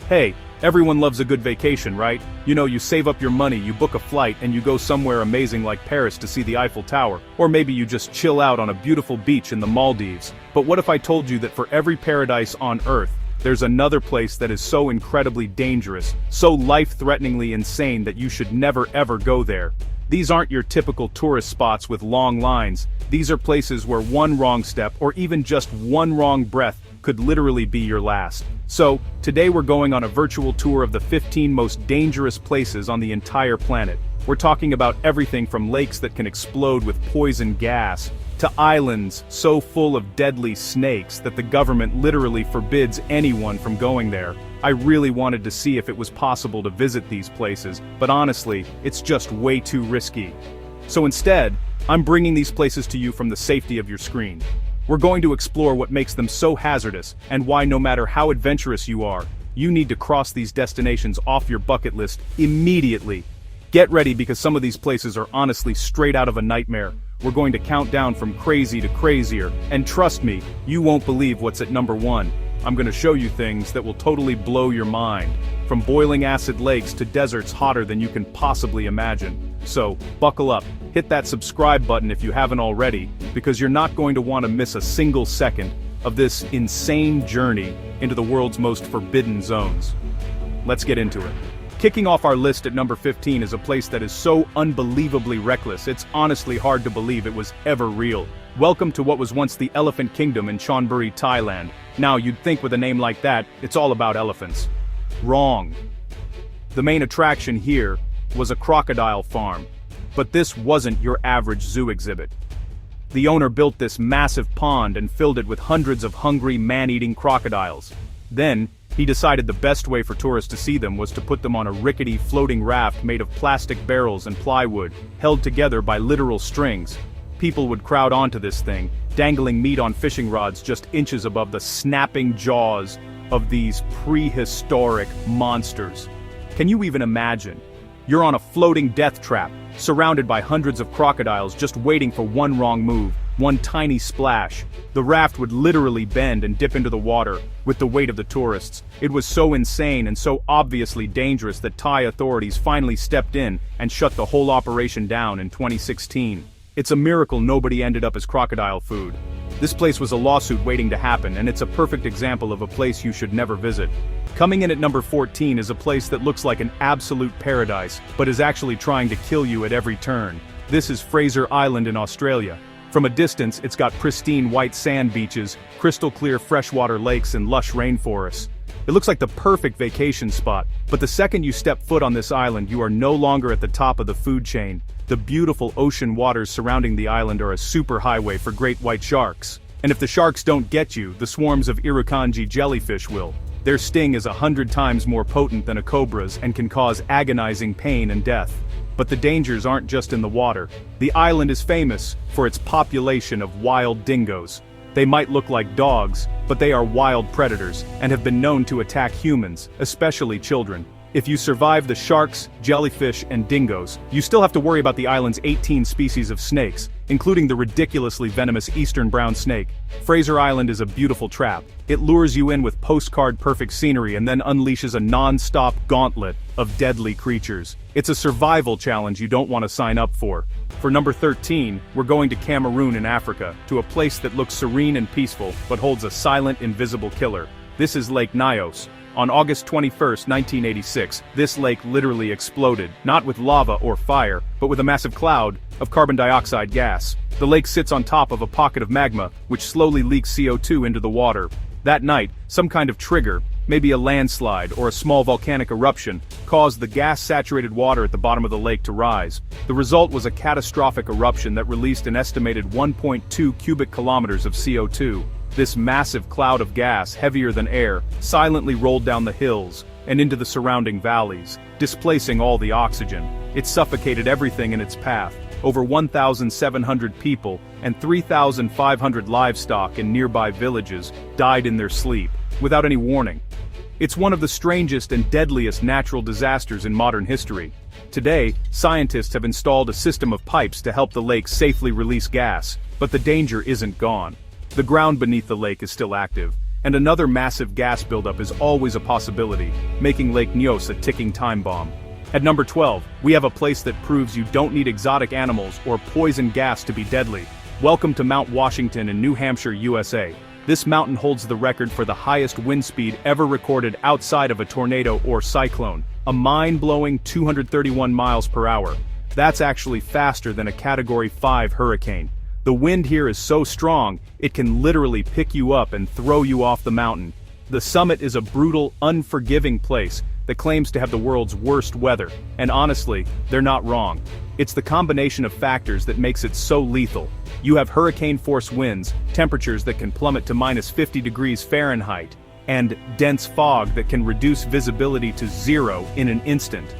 Hey, everyone loves a good vacation, right? You know, you save up your money, you book a flight, and you go somewhere amazing like Paris to see the Eiffel Tower. Or maybe you just chill out on a beautiful beach in the Maldives. But what if I told you that for every paradise on Earth, there's another place that is so incredibly dangerous, so life-threateningly insane that you should never ever go there? These aren't your typical tourist spots with long lines. These are places where one wrong step, or even just one wrong breath, could literally be your last. So, today we're going on a virtual tour of the 15 most dangerous places on the entire planet. We're talking about everything from lakes that can explode with poison gas, to islands so full of deadly snakes that the government literally forbids anyone from going there. I really wanted to see if it was possible to visit these places, but honestly, it's just way too risky. So instead, I'm bringing these places to you from the safety of your screen. We're going to explore what makes them so hazardous, and why no matter how adventurous you are, you need to cross these destinations off your bucket list immediately. Get ready, because some of these places are honestly straight out of a nightmare. We're going to count down from crazy to crazier, and trust me, you won't believe what's at number 1. I'm going to show you things that will totally blow your mind, from boiling acid lakes to deserts hotter than you can possibly imagine. So, buckle up, hit that subscribe button if you haven't already, because you're not going to want to miss a single second of this insane journey into the world's most forbidden zones. Let's get into it. Kicking off our list at number 15 is a place that is so unbelievably reckless, it's honestly hard to believe it was ever real. Welcome to what was once the Elephant Kingdom in Chonburi, Thailand. Now, you'd think with a name like that, it's all about elephants. Wrong. The main attraction here was a crocodile farm. But this wasn't your average zoo exhibit. The owner built this massive pond and filled it with hundreds of hungry, man-eating crocodiles. Then, he decided the best way for tourists to see them was to put them on a rickety floating raft made of plastic barrels and plywood, held together by literal strings. People would crowd onto this thing, dangling meat on fishing rods just inches above the snapping jaws of these prehistoric monsters. Can you even imagine? You're on a floating death trap, surrounded by hundreds of crocodiles just waiting for one wrong move, one tiny splash. The raft would literally bend and dip into the water with the weight of the tourists. It was so insane and so obviously dangerous that Thai authorities finally stepped in and shut the whole operation down in 2016. It's a miracle nobody ended up as crocodile food. This place was a lawsuit waiting to happen, and it's a perfect example of a place you should never visit. Coming in at number 14 is a place that looks like an absolute paradise, but is actually trying to kill you at every turn. This is Fraser Island in Australia. From a distance, it's got pristine white sand beaches, crystal clear freshwater lakes, and lush rainforests. It looks like the perfect vacation spot, but the second you step foot on this island, you are no longer at the top of the food chain. The beautiful ocean waters surrounding the island are a superhighway for great white sharks. And if the sharks don't get you, the swarms of irukandji jellyfish will. Their sting is 100 times more potent than a cobra's and can cause agonizing pain and death. But the dangers aren't just in the water. The island is famous for its population of wild dingoes. They might look like dogs, but they are wild predators, and have been known to attack humans, especially children. If you survive the sharks, jellyfish, and dingoes, you still have to worry about the island's 18 species of snakes, including the ridiculously venomous eastern brown snake. Fraser Island is a beautiful trap. It lures you in with postcard-perfect scenery and then unleashes a non-stop gauntlet of deadly creatures. It's a survival challenge you don't want to sign up for. For number 13, we're going to Cameroon in Africa, to a place that looks serene and peaceful, but holds a silent, invisible killer. This is Lake Nyos. On August 21, 1986, this lake literally exploded, not with lava or fire, but with a massive cloud of carbon dioxide gas. The lake sits on top of a pocket of magma, which slowly leaks CO2 into the water. That night, some kind of trigger, maybe a landslide or a small volcanic eruption, caused the gas-saturated water at the bottom of the lake to rise. The result was a catastrophic eruption that released an estimated 1.2 cubic kilometers of CO2. This massive cloud of gas, heavier than air, silently rolled down the hills and into the surrounding valleys, displacing all the oxygen. It suffocated everything in its path. Over 1,700 people and 3,500 livestock in nearby villages died in their sleep, without any warning. It's one of the strangest and deadliest natural disasters in modern history. Today, scientists have installed a system of pipes to help the lake safely release gas, but the danger isn't gone. The ground beneath the lake is still active, And another massive gas buildup is always a possibility, making Lake Nyos a ticking time bomb. At number 12, we have a place that proves you don't need exotic animals or poison gas to be deadly. Welcome to Mount Washington in New Hampshire, USA. This mountain holds the record for the highest wind speed ever recorded outside of a tornado or cyclone, a mind-blowing 231 miles per hour. That's actually faster than a Category 5 hurricane. The wind here is so strong, it can literally pick you up and throw you off the mountain. The summit is a brutal, unforgiving place that claims to have the world's worst weather, and honestly, they're not wrong. It's the combination of factors that makes it so lethal. You have hurricane-force winds, temperatures that can plummet to minus 50 degrees Fahrenheit, and dense fog that can reduce visibility to zero in an instant.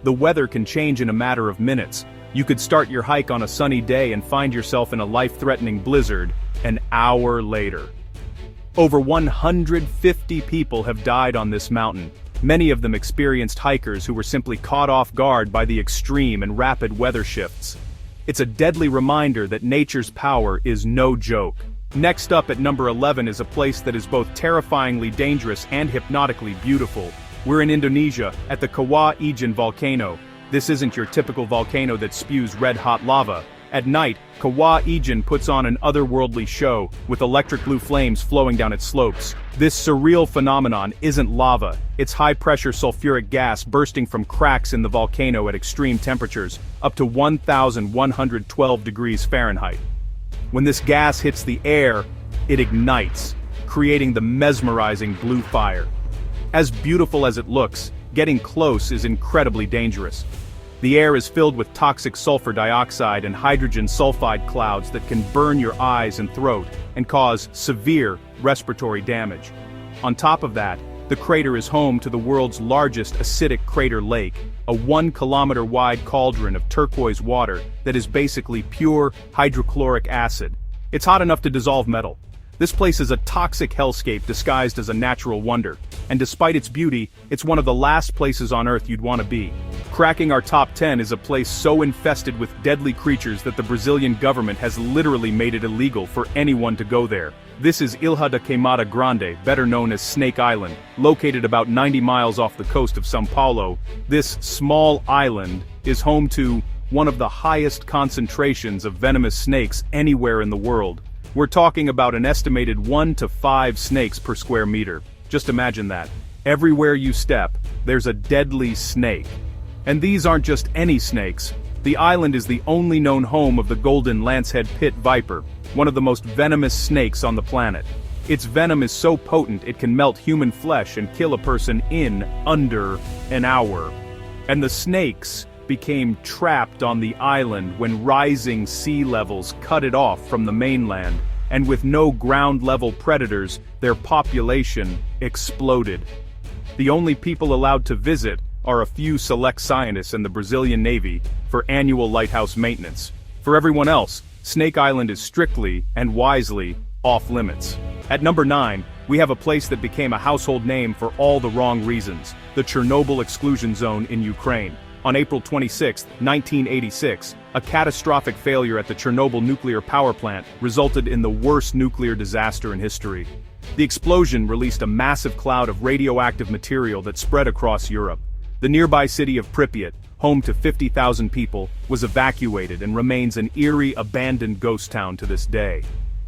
The weather can change in a matter of minutes. You could start your hike on a sunny day and find yourself in a life-threatening blizzard an hour later. Over 150 people have died on this mountain, many of them experienced hikers who were simply caught off guard by the extreme and rapid weather shifts. It's a deadly reminder that nature's power is no joke. Next up at number 11 is a place that is both terrifyingly dangerous and hypnotically beautiful. We're in Indonesia, at the Kawah Ijen volcano. This isn't your typical volcano that spews red-hot lava. At night, Kawah Ijen puts on an otherworldly show, with electric blue flames flowing down its slopes. This surreal phenomenon isn't lava, it's high-pressure sulfuric gas bursting from cracks in the volcano at extreme temperatures, up to 1,112 degrees Fahrenheit. When this gas hits the air, it ignites, creating the mesmerizing blue fire. As beautiful as it looks, getting close is incredibly dangerous. The air is filled with toxic sulfur dioxide and hydrogen sulfide clouds that can burn your eyes and throat and cause severe respiratory damage. On top of that, the crater is home to the world's largest acidic crater lake, a 1-kilometer-wide cauldron of turquoise water that is basically pure hydrochloric acid. It's hot enough to dissolve metal. This place is a toxic hellscape disguised as a natural wonder, and despite its beauty, it's one of the last places on Earth you'd want to be. Cracking our top 10 is a place so infested with deadly creatures that the Brazilian government has literally made it illegal for anyone to go there. This is Ilha da Queimada Grande, better known as Snake Island, located about 90 miles off the coast of São Paulo. This small island is home to one of the highest concentrations of venomous snakes anywhere in the world. We're talking about an estimated 1 to 5 snakes per square meter. Just imagine that. Everywhere you step, there's a deadly snake. And these aren't just any snakes. The island is the only known home of the golden lancehead pit viper, one of the most venomous snakes on the planet. Its venom is so potent it can melt human flesh and kill a person in under an hour. And the snakes became trapped on the island when rising sea levels cut it off from the mainland, and with no ground-level predators, their population exploded. The only people allowed to visit are a few select scientists in the Brazilian Navy for annual lighthouse maintenance. For everyone else, Snake Island is strictly and wisely off-limits. At number 9, we have a place that became a household name for all the wrong reasons, the Chernobyl exclusion zone in Ukraine. On April 26, 1986, a catastrophic failure at the Chernobyl nuclear power plant resulted in the worst nuclear disaster in history. The explosion released a massive cloud of radioactive material that spread across Europe. The nearby city of Pripyat, home to 50,000 people, was evacuated and remains an eerie, abandoned ghost town to this day.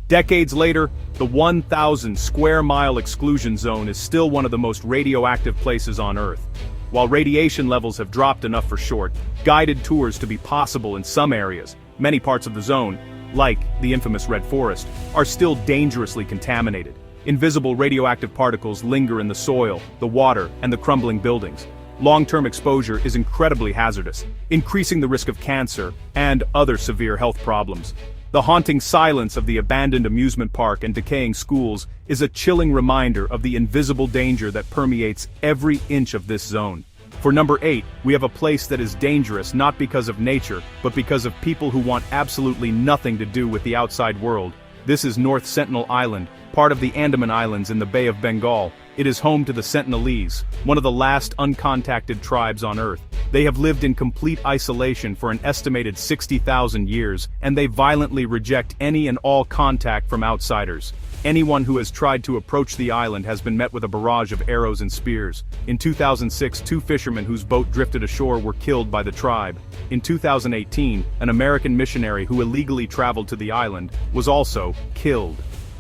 Decades later, the 1,000-square-mile exclusion zone is still one of the most radioactive places on Earth. While radiation levels have dropped enough for short, guided tours to be possible in some areas, many parts of the zone, like the infamous Red Forest, are still dangerously contaminated. Invisible radioactive particles linger in the soil, the water, and the crumbling buildings. Long-term exposure is incredibly hazardous, increasing the risk of cancer and other severe health problems. The haunting silence of the abandoned amusement park and decaying schools is a chilling reminder of the invisible danger that permeates every inch of this zone. For number 8, we have a place that is dangerous not because of nature, but because of people who want absolutely nothing to do with the outside world. This is North Sentinel Island, part of the Andaman Islands in the Bay of Bengal. It is home to the Sentinelese, one of the last uncontacted tribes on Earth. They have lived in complete isolation for an estimated 60,000 years, and they violently reject any and all contact from outsiders. Anyone who has tried to approach the island has been met with a barrage of arrows and spears. In 2006, two fishermen whose boat drifted ashore were killed by the tribe. In 2018, an American missionary who illegally traveled to the island was also killed.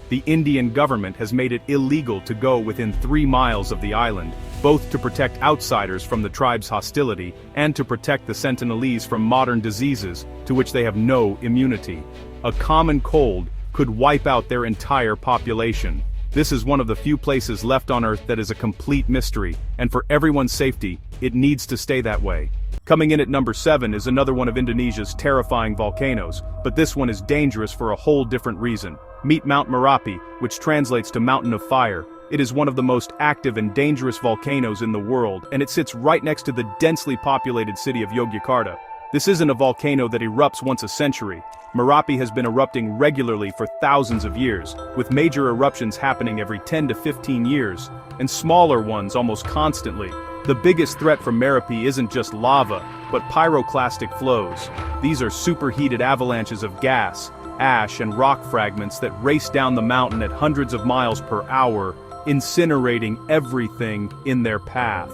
The Indian government has made it illegal to go within 3 miles of the island, both to protect outsiders from the tribe's hostility and to protect the Sentinelese from modern diseases to which they have no immunity. A common cold could wipe out their entire population. This is one of the few places left on Earth that is a complete mystery, and for everyone's safety, it needs to stay that way. Coming in at number 7 is another one of Indonesia's terrifying volcanoes, but this one is dangerous for a whole different reason. Meet Mount Merapi, which translates to Mountain of Fire. It is one of the most active and dangerous volcanoes in the world, and it sits right next to the densely populated city of Yogyakarta. This isn't a volcano that erupts once a century. Merapi has been erupting regularly for thousands of years, with major eruptions happening every 10 to 15 years, and smaller ones almost constantly. The biggest threat from Merapi isn't just lava, but pyroclastic flows. These are superheated avalanches of gas, ash and rock fragments that race down the mountain at hundreds of miles per hour, incinerating everything in their path.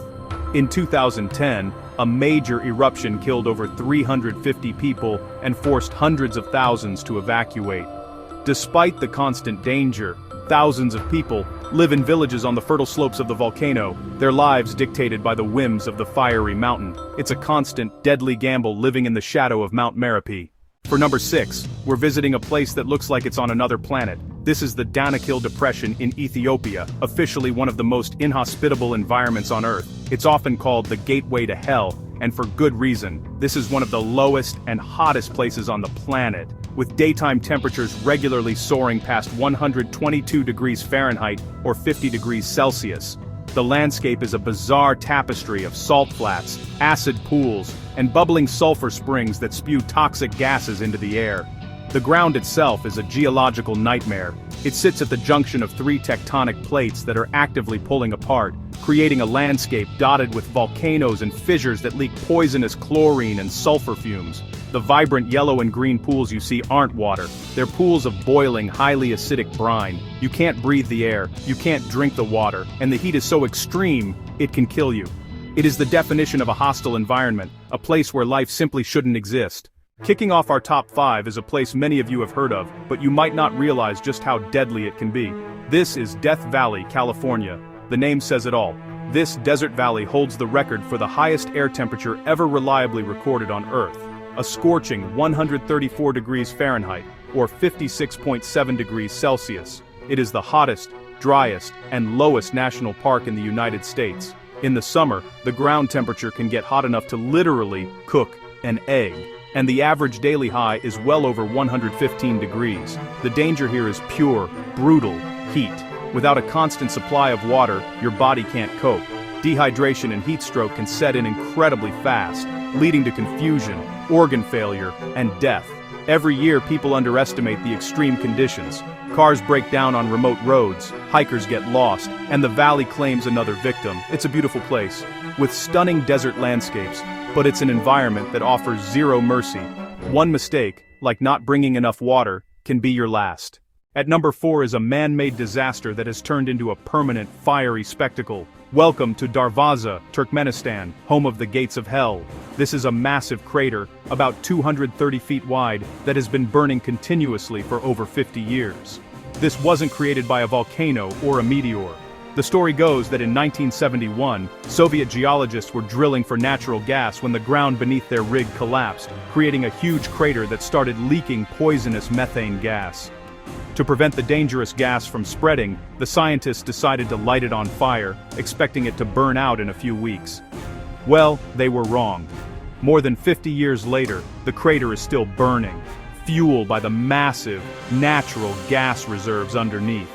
In 2010, a major eruption killed over 350 people and forced hundreds of thousands to evacuate. Despite the constant danger, thousands of people live in villages on the fertile slopes of the volcano, their lives dictated by the whims of the fiery mountain. It's a constant, deadly gamble living in the shadow of Mount Merapi. For number 6, we're visiting a place that looks like it's on another planet. This is the Danakil Depression in Ethiopia, officially one of the most inhospitable environments on Earth. It's often called the gateway to hell, and for good reason. This is one of the lowest and hottest places on the planet, with daytime temperatures regularly soaring past 122 degrees Fahrenheit or 50 degrees Celsius. The landscape is a bizarre tapestry of salt flats, acid pools, and bubbling sulfur springs that spew toxic gases into the air. The ground itself is a geological nightmare. It sits at the junction of 3 tectonic plates that are actively pulling apart, creating a landscape dotted with volcanoes and fissures that leak poisonous chlorine and sulfur fumes. The vibrant yellow and green pools you see aren't water. They're pools of boiling, highly acidic brine. You can't breathe the air, you can't drink the water, and the heat is so extreme, it can kill you. It is the definition of a hostile environment, a place where life simply shouldn't exist. Kicking off our top 5 is a place many of you have heard of, but you might not realize just how deadly it can be. This is Death Valley, California. The name says it all. This desert valley holds the record for the highest air temperature ever reliably recorded on Earth. A scorching 134 degrees Fahrenheit, or 56.7 degrees Celsius. It is the hottest, driest, and lowest national park in the United States. In the summer, the ground temperature can get hot enough to literally cook an egg, and the average daily high is well over 115 degrees. The danger here is pure, brutal heat. Without a constant supply of water, your body can't cope. Dehydration and heat stroke can set in incredibly fast, leading to confusion, organ failure, and death. Every year, people underestimate the extreme conditions. Cars break down on remote roads, hikers get lost, and the valley claims another victim. It's a beautiful place, with stunning desert landscapes, but it's an environment that offers zero mercy. One mistake, like not bringing enough water, can be your last. At number 4 is a man-made disaster that has turned into a permanent, fiery spectacle. Welcome to Darvaza, Turkmenistan, home of the gates of hell. This is a massive crater, about 230 feet wide, that has been burning continuously for over 50 years. This wasn't created by a volcano or a meteor. The story goes that in 1971, Soviet geologists were drilling for natural gas when the ground beneath their rig collapsed, creating a huge crater that started leaking poisonous methane gas. To prevent the dangerous gas from spreading, the scientists decided to light it on fire, expecting it to burn out in a few weeks. Well, they were wrong. More than 50 years later, the crater is still burning, fueled by the massive, natural gas reserves underneath.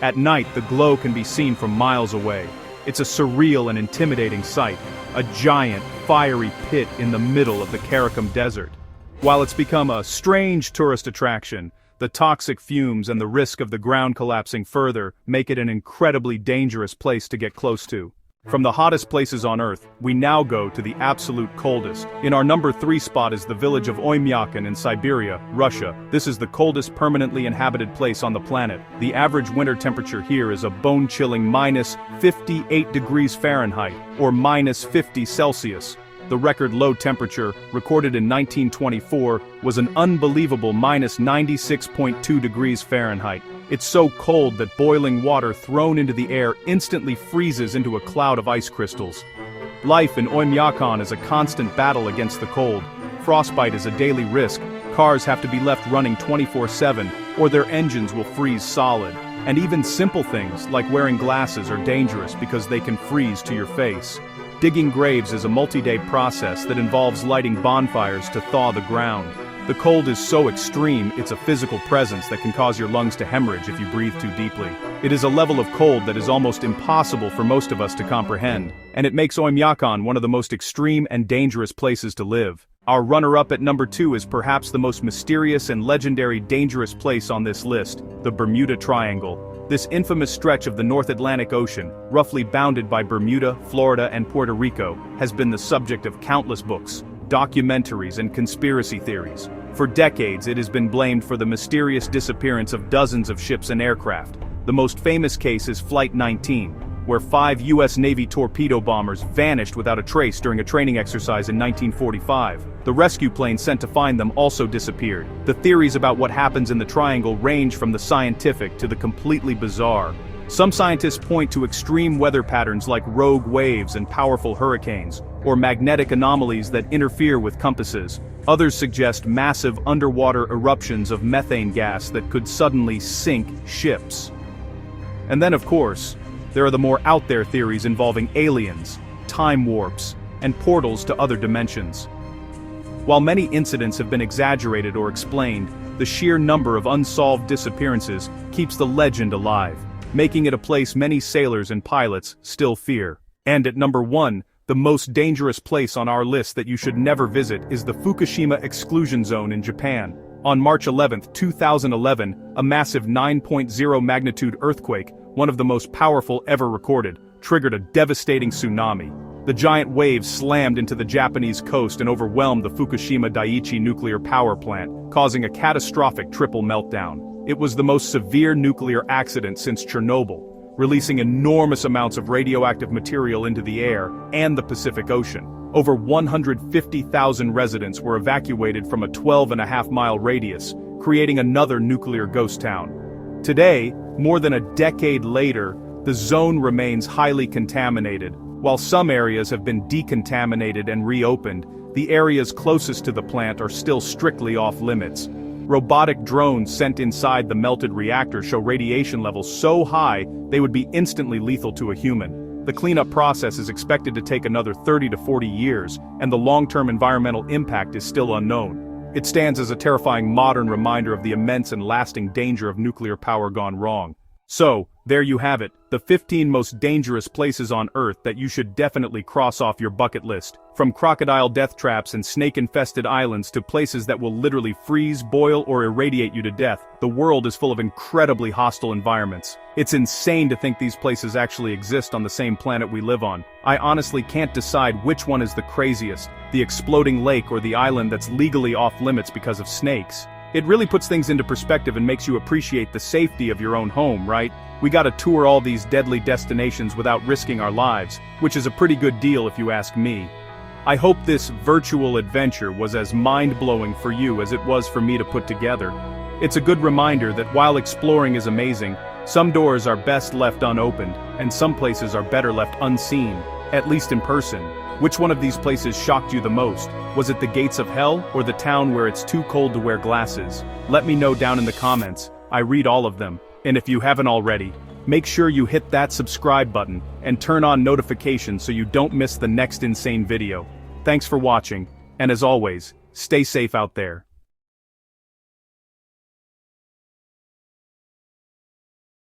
At night, the glow can be seen from miles away. It's a surreal and intimidating sight, a giant, fiery pit in the middle of the Karakum Desert. While it's become a strange tourist attraction, the toxic fumes and the risk of the ground collapsing further make it an incredibly dangerous place to get close to. From the hottest places on Earth, we now go to the absolute coldest. In our number 3 spot is the village of Oymyakon in Siberia, Russia. This is the coldest permanently inhabited place on the planet. The average winter temperature here is a bone-chilling minus 58 degrees Fahrenheit, or minus 50 Celsius. The record low temperature, recorded in 1924, was an unbelievable minus 96.2 degrees Fahrenheit. It's so cold that boiling water thrown into the air instantly freezes into a cloud of ice crystals. Life in Oymyakon is a constant battle against the cold. Frostbite is a daily risk. Cars have to be left running 24/7, or their engines will freeze solid. And even simple things, like wearing glasses, are dangerous because they can freeze to your face. Digging graves is a multi-day process that involves lighting bonfires to thaw the ground. The cold is so extreme, it's a physical presence that can cause your lungs to hemorrhage if you breathe too deeply. It is a level of cold that is almost impossible for most of us to comprehend, and it makes Oymyakon one of the most extreme and dangerous places to live. Our runner-up at number 2 is perhaps the most mysterious and legendary dangerous place on this list, the Bermuda Triangle. This infamous stretch of the North Atlantic Ocean, roughly bounded by Bermuda, Florida, and Puerto Rico, has been the subject of countless books, documentaries, and conspiracy theories. For decades, it has been blamed for the mysterious disappearance of dozens of ships and aircraft. The most famous case is Flight 19, where 5 U.S. Navy torpedo bombers vanished without a trace during a training exercise in 1945. The rescue plane sent to find them also disappeared. The theories about what happens in the triangle range from the scientific to the completely bizarre. Some scientists point to extreme weather patterns like rogue waves and powerful hurricanes, or magnetic anomalies that interfere with compasses. Others suggest massive underwater eruptions of methane gas that could suddenly sink ships. And then, of course, there are the more out-there theories involving aliens, time warps, and portals to other dimensions. While many incidents have been exaggerated or explained, the sheer number of unsolved disappearances keeps the legend alive, making it a place many sailors and pilots still fear. And at number 1, the most dangerous place on our list that you should never visit is the Fukushima exclusion zone in Japan. On March 11, 2011, a massive 9.0 magnitude earthquake, one of the most powerful ever recorded, triggered a devastating tsunami. The giant waves slammed into the Japanese coast and overwhelmed the Fukushima Daiichi nuclear power plant, causing a catastrophic triple meltdown. It was the most severe nuclear accident since Chernobyl, releasing enormous amounts of radioactive material into the air and the Pacific Ocean. Over 150,000 residents were evacuated from a 12.5-mile radius, creating another nuclear ghost town. Today, more than a decade later, the zone remains highly contaminated. While some areas have been decontaminated and reopened, the areas closest to the plant are still strictly off-limits. Robotic drones sent inside the melted reactor show radiation levels so high they would be instantly lethal to a human. The cleanup process is expected to take another 30 to 40 years, and the long-term environmental impact is still unknown. It stands as a terrifying modern reminder of the immense and lasting danger of nuclear power gone wrong. So, there you have it, the 15 most dangerous places on Earth that you should definitely cross off your bucket list. From crocodile death traps and snake-infested islands to places that will literally freeze, boil, or irradiate you to death, the world is full of incredibly hostile environments. It's insane to think these places actually exist on the same planet we live on. I honestly can't decide which one is the craziest, the exploding lake or the island that's legally off-limits because of snakes. It really puts things into perspective and makes you appreciate the safety of your own home, right? We gotta tour all these deadly destinations without risking our lives, which is a pretty good deal if you ask me. I hope this virtual adventure was as mind-blowing for you as it was for me to put together. It's a good reminder that while exploring is amazing, some doors are best left unopened, and some places are better left unseen, at least in person. Which one of these places shocked you the most? Was it the gates of hell, or the town where it's too cold to wear glasses? Let me know down in the comments. I read all of them. And if you haven't already, make sure you hit that subscribe button and turn on notifications so you don't miss the next insane video. Thanks for watching, and as always, stay safe out there.